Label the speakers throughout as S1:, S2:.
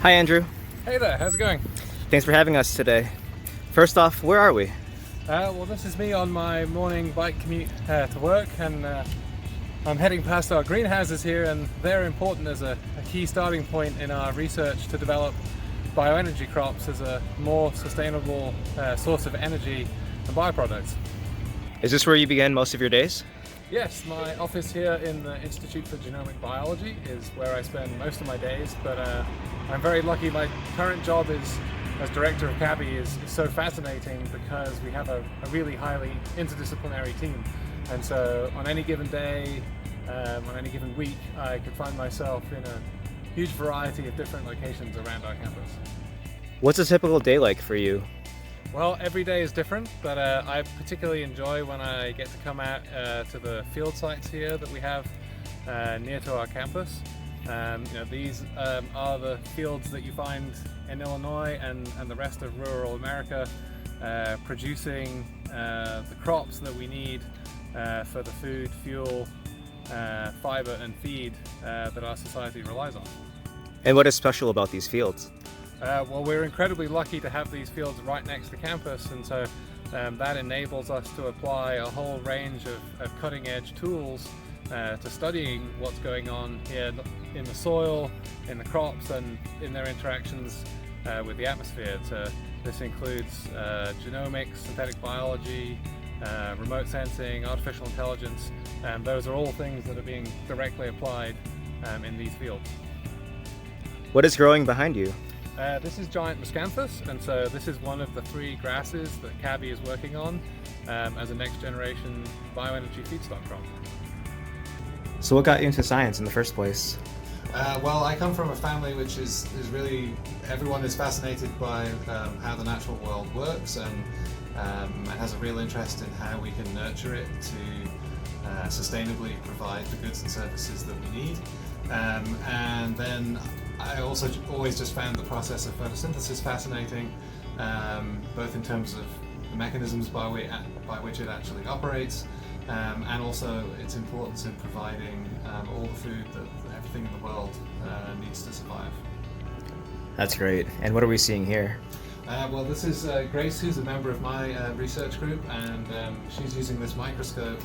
S1: Hi, Andrew.
S2: Hey there, how's it going?
S1: Thanks for having us today. First off, where are we?
S2: Well, this is me on my morning bike commute to work, and I'm heading past our greenhouses here, and they're important as a key starting point in our research to develop bioenergy crops as a more sustainable source of energy and byproducts.
S1: Is this where you begin most of your days?
S2: Yes, my office here in the Institute for Genomic Biology is where I spend most of my days, but I'm very lucky. My current job as director of CABI is so fascinating because we have a really highly interdisciplinary team, and so on any given day, on any given week, I could find myself in a huge variety of different locations around our campus.
S1: What's a typical day like for you?
S2: Well, every day is different, but I particularly enjoy when I get to come out to the field sites here that we have near to our campus. These are the fields that you find in Illinois and the rest of rural America, producing the crops that we need for the food, fuel, fiber and feed that our society relies on.
S1: And what is special about these fields?
S2: Well, we're incredibly lucky to have these fields right next to campus, and so that enables us to apply a whole range of cutting-edge tools to studying what's going on here in the soil, in the crops, and in their interactions with the atmosphere. So this includes genomics, synthetic biology, remote sensing, artificial intelligence, and those are all things that are being directly applied in these fields.
S1: What is growing behind you?
S2: This is giant miscanthus, and so this is one of the 3 grasses that CABI is working on as a next generation bioenergy feedstock crop.
S1: So what got you into science in the first place?
S3: Well, I come from a family which is really, everyone is fascinated by how the natural world works, and has a real interest in how we can nurture it to sustainably provide the goods and services that we need. And then I also always just found the process of photosynthesis fascinating, both in terms of the mechanisms by which it actually operates, and also its importance in providing all the food that everything in the world needs to survive.
S1: That's great. And what are we seeing here?
S3: Well, this is Grace, who's a member of my research group, and she's using this microscope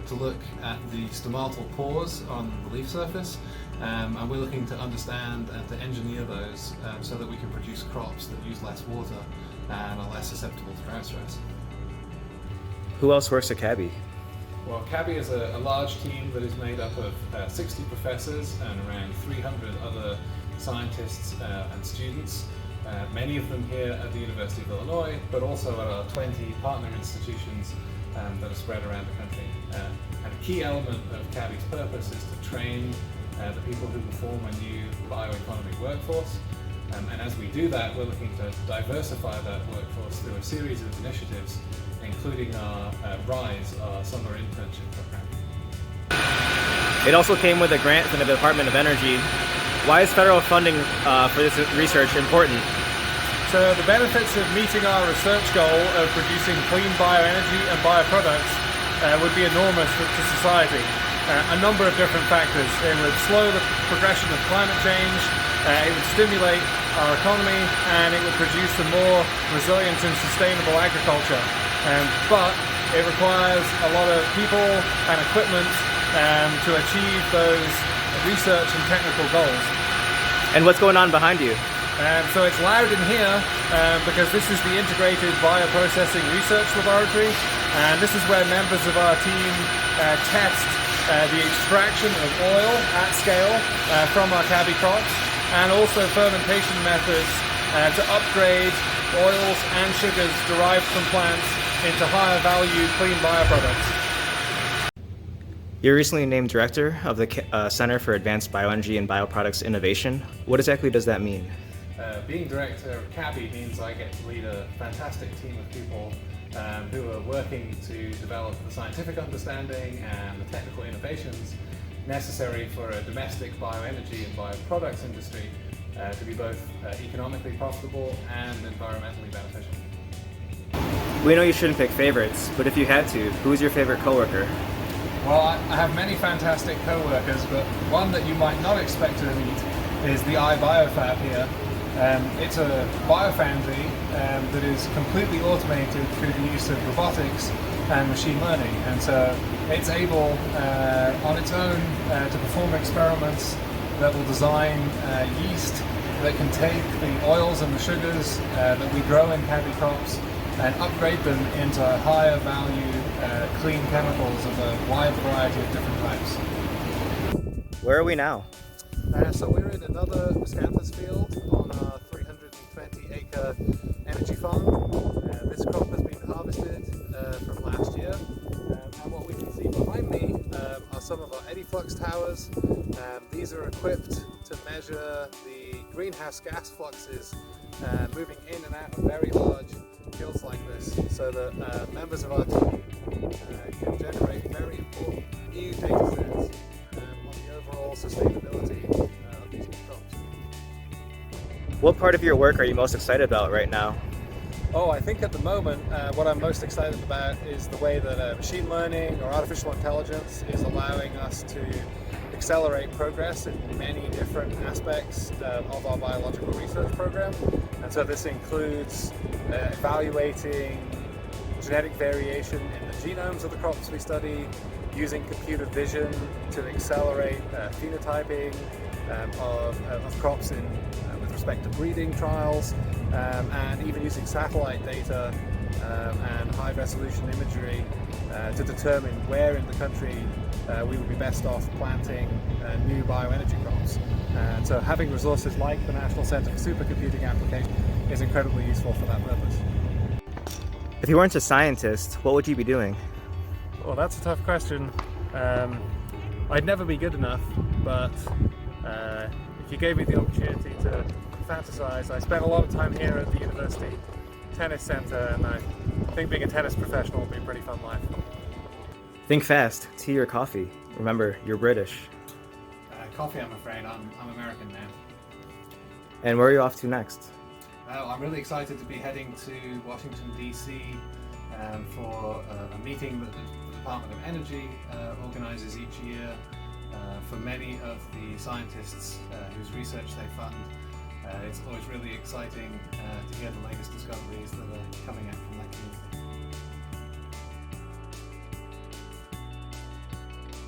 S3: to look at the stomatal pores on the leaf surface, and we're looking to understand and to engineer those so that we can produce crops that use less water and are less susceptible to drought stress.
S1: Who else works at CABI?
S2: Well, CABI is a large team that is made up of 60 professors and around 300 other scientists and students, many of them here at the University of Illinois, but also at our 20 partner institutions that are spread around the country. And a key element of CABI's purpose is to train the people who will form a new bioeconomy workforce. And as we do that, we're looking to diversify that workforce through a series of initiatives, including our RISE, our summer internship program.
S1: It also came with a grant from the Department of Energy. Why is federal funding for this research important?
S2: So the benefits of meeting our research goal of producing clean bioenergy and bioproducts would be enormous to society. A number of different factors. It would slow the progression of climate change, it would stimulate our economy, and it would produce a more resilient and sustainable agriculture. But it requires a lot of people and equipment to achieve those research and technical goals.
S1: And what's going on behind you?
S2: So it's loud in here because this is the Integrated Bioprocessing Research Laboratory, and this is where members of our team test the extraction of oil at scale from our CABI crops, and also fermentation methods to upgrade oils and sugars derived from plants into higher value clean bioproducts.
S1: You're recently named director of the Center for Advanced Bioenergy and Bioproducts Innovation. What exactly does that mean?
S2: Being director of CABI means I get to lead a fantastic team of people who are working to develop the scientific understanding and the technical innovations necessary for a domestic bioenergy and bioproducts industry to be both economically profitable and environmentally beneficial.
S1: We know you shouldn't pick favorites, but if you had to, who's your favorite coworker?
S2: Well, I have many fantastic co-workers, but one that you might not expect to meet
S3: is the iBioFab here. It's a biofoundry that is completely automated through the use of robotics and machine learning, and so it's able on its own to perform experiments that will design yeast that can take the oils and the sugars that we grow in paddy crops and upgrade them into higher value clean chemicals of a wide variety of different types.
S1: Where are we now?
S3: So we're in another miscanthus field on our 320-acre energy farm. This crop has been harvested from last year, and what we can see behind me are some of our eddy flux towers. These are equipped to measure the greenhouse gas fluxes moving in and out of very large fields like this, so that members of our team can generate very important new data sets on the overall sustainability of these new crops.
S1: What part of your work are you most excited about right now?
S3: Oh, I think at the moment what I'm most excited about is the way that machine learning or artificial intelligence is allowing us to accelerate progress in many different aspects of our biological research program. And so this includes evaluating genetic variation in the genomes of the crops we study, using computer vision to accelerate phenotyping of crops with respect to breeding trials, and even using satellite data and high resolution imagery to determine where in the country we would be best off planting new bioenergy crops. And so having resources like the National Centre for Supercomputing Application is incredibly useful for that purpose.
S1: If you weren't a scientist, what would you be doing?
S3: Well, that's a tough question. I'd never be good enough, but if you gave me the opportunity to fantasize, I spent a lot of time here at the University Tennis Centre, and I think being a tennis professional would be a pretty fun life.
S1: Think fast. Tea or coffee? Remember, you're British.
S3: Coffee, I'm afraid. I'm American now.
S1: And where are you off to next?
S3: I'm really excited to be heading to Washington, D.C. For a meeting that the Department of Energy organizes each year for many of the scientists whose research they fund. It's always really exciting to hear the latest discoveries that are coming out from that community.